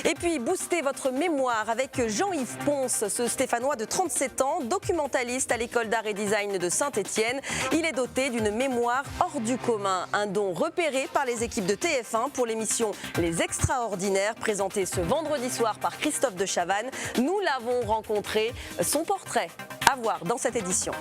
Et puis, boostez votre mémoire avec Jean-Yves Ponce, ce Stéphanois de 37 ans, documentaliste à l'école d'art et design de Saint-Étienne. Il est doté d'une mémoire hors du commun, un don repéré par les équipes de TF1 pour l'émission Les Extraordinaires, présentée ce vendredi soir par Christophe de Chavannes. Nous l'avons rencontré, son portrait à voir dans cette édition.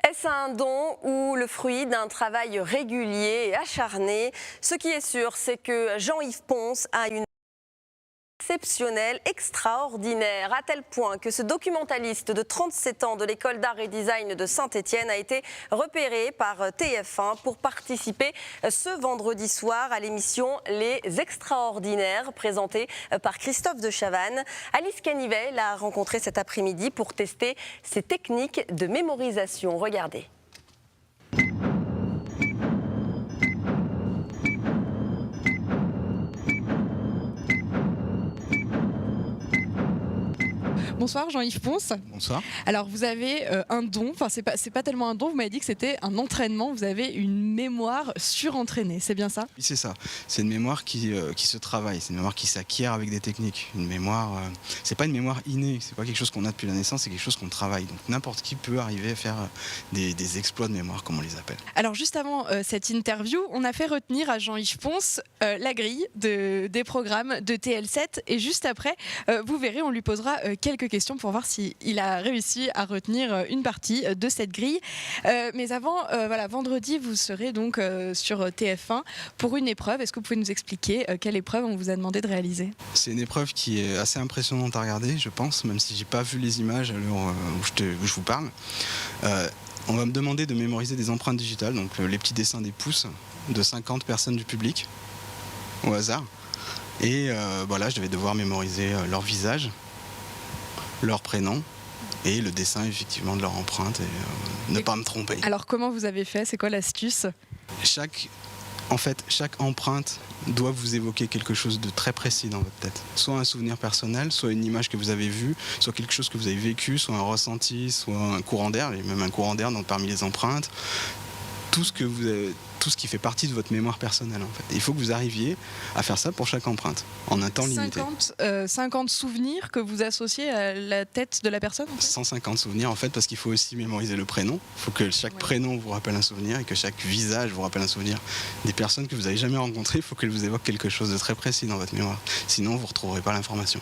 Est-ce un don ou le fruit d'un travail régulier et acharné? Ce qui est sûr, c'est que Jean-Yves Ponce a une exceptionnelle, extraordinaire, à tel point que ce documentaliste de 37 ans de l'école d'art et design de Saint-Étienne a été repéré par TF1 pour participer ce vendredi soir à l'émission Les Extraordinaires, présentée par Christophe de Chavannes. Alice Canivet l'a rencontré cet après-midi pour tester ses techniques de mémorisation. Regardez. Bonsoir Jean-Yves Ponce. Bonsoir. Alors vous avez un don, enfin c'est pas tellement un don, vous m'avez dit que c'était un entraînement, vous avez une mémoire surentraînée, c'est bien ça? Oui, c'est ça, c'est une mémoire qui se travaille, c'est une mémoire qui s'acquiert avec des techniques. Une mémoire, c'est pas une mémoire innée, c'est pas quelque chose qu'on a depuis la naissance, c'est quelque chose qu'on travaille. Donc n'importe qui peut arriver à faire des exploits de mémoire, comme on les appelle. Alors juste avant cette interview, on a fait retenir à Jean-Yves Ponce la grille des programmes de TL7 et juste après, vous verrez, on lui posera quelques questions pour voir s'il a réussi à retenir une partie de cette grille. Mais avant, voilà, vendredi, vous serez donc sur TF1 pour une épreuve. Est-ce que vous pouvez nous expliquer quelle épreuve on vous a demandé de réaliser? C'est une épreuve qui est assez impressionnante à regarder, je pense, même si j'ai pas vu les images à l'heure où je vous parle. On va me demander de mémoriser des empreintes digitales, donc les petits dessins des pouces de 50 personnes du public, au hasard. Et voilà, je devais devoir mémoriser leur visage, leur prénom et le dessin effectivement de leur empreinte et ne pas me tromper. Alors comment vous avez fait? C'est quoi l'astuce? Chaque empreinte doit vous évoquer quelque chose de très précis dans votre tête. Soit un souvenir personnel, soit une image que vous avez vue, soit quelque chose que vous avez vécu, soit un ressenti, soit un courant d'air, et même un courant d'air parmi les empreintes. Tout ce qui fait partie de votre mémoire personnelle en fait. Il faut que vous arriviez à faire ça pour chaque empreinte, en un temps limité. 50 souvenirs que vous associez à la tête de la personne en fait? 150 souvenirs en fait, parce qu'il faut aussi mémoriser le prénom. Il faut que chaque prénom vous rappelle un souvenir et que chaque visage vous rappelle un souvenir. Des personnes que vous n'avez jamais rencontrées, il faut qu'elles vous évoquent quelque chose de très précis dans votre mémoire. Sinon, vous ne retrouverez pas l'information.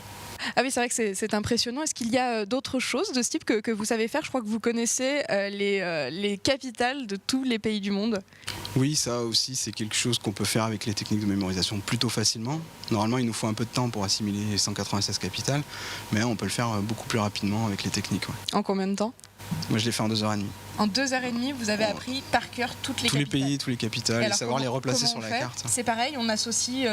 Ah oui, c'est vrai que c'est impressionnant. Est-ce qu'il y a d'autres choses de ce type que vous savez faire? Je crois que vous connaissez les capitales de tous les pays du monde. Oui, ça aussi, c'est quelque chose qu'on peut faire avec les techniques de mémorisation plutôt facilement. Normalement, il nous faut un peu de temps pour assimiler les 196 capitales, mais on peut le faire beaucoup plus rapidement avec les techniques. Ouais. En combien de temps? Moi, je l'ai fait en 2h30. En 2h30, vous avez appris par cœur toutes les capitales? Tous les pays, tous les capitales, et savoir les replacer sur la carte. C'est pareil, on associe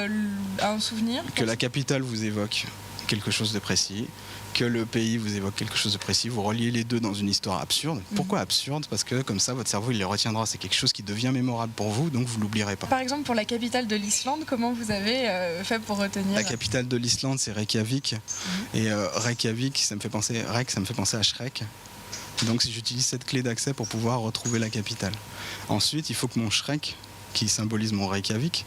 à un souvenir? Que la capitale vous évoque quelque chose de précis, que le pays vous évoque quelque chose de précis, vous reliez les deux dans une histoire absurde. Pourquoi absurde? Parce que comme ça, votre cerveau il les retiendra, c'est quelque chose qui devient mémorable pour vous, donc vous l'oublierez pas. Par exemple, pour la capitale de l'Islande, comment vous avez fait pour retenir? La capitale de l'Islande, c'est Reykjavik, et Reykjavik, ça me fait penser à Shrek. Donc j'utilise cette clé d'accès pour pouvoir retrouver la capitale. Ensuite, il faut que mon Shrek, qui symbolise mon Reykjavik,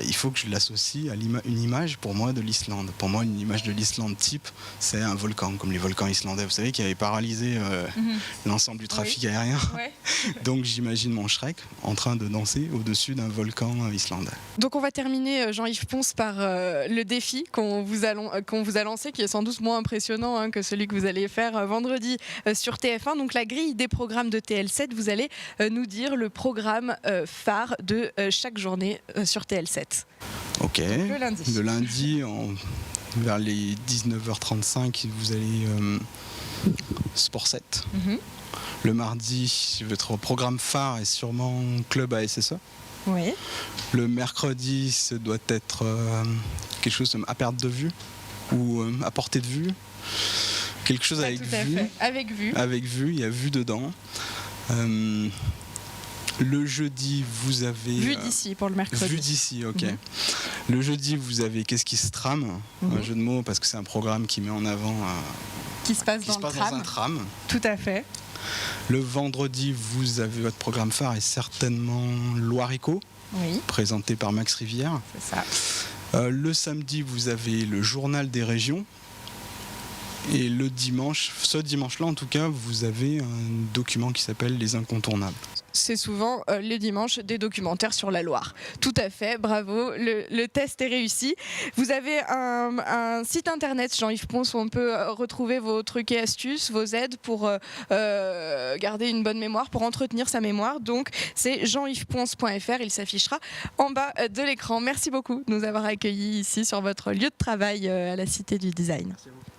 il faut que je l'associe à une image pour moi de l'Islande. Pour moi, une image de l'Islande type, c'est un volcan, comme les volcans islandais, vous savez, qui avaient paralysé l'ensemble du trafic aérien. Ouais. Donc j'imagine mon Shrek en train de danser au-dessus d'un volcan islandais. Donc on va terminer, Jean-Yves Ponce, par le défi qu'on vous a lancé, qui est sans doute moins impressionnant que celui que vous allez faire vendredi sur TF1. Donc la grille des programmes de TL7, vous allez nous dire le programme phare de chaque journée sur TL7. Ok. Le lundi, vers les 19h35, vous allez Sport 7. Le mardi, votre programme phare est sûrement Club ASSE. Oui. Le mercredi, ça doit être quelque chose à perte de vue ou à portée de vue. Quelque chose avec vue. Avec vue. Avec vue, il y a vue dedans. Le jeudi, vous avez... Vue d'ici pour le mercredi. Vue d'ici, ok. Le jeudi, vous avez Qu'est-ce qui se trame, un jeu de mots, parce que c'est un programme qui met en avant... qui se passe dans un tram. Tout à fait. Le vendredi, vous avez votre programme phare et certainement Loirico, Oui, présenté par Max Rivière. c'est ça. Le samedi, vous avez le journal des régions. Et le dimanche, ce dimanche-là en tout cas, vous avez un document qui s'appelle Les Incontournables. C'est souvent le dimanche des documentaires sur la Loire. Tout à fait, bravo, le test est réussi. Vous avez un site internet, Jean-Yves Ponce, où on peut retrouver vos trucs et astuces, vos aides pour garder une bonne mémoire, pour entretenir sa mémoire. Donc c'est jeanyvesponce.fr, il s'affichera en bas de l'écran. Merci beaucoup de nous avoir accueillis ici sur votre lieu de travail à la Cité du Design. Merci à vous.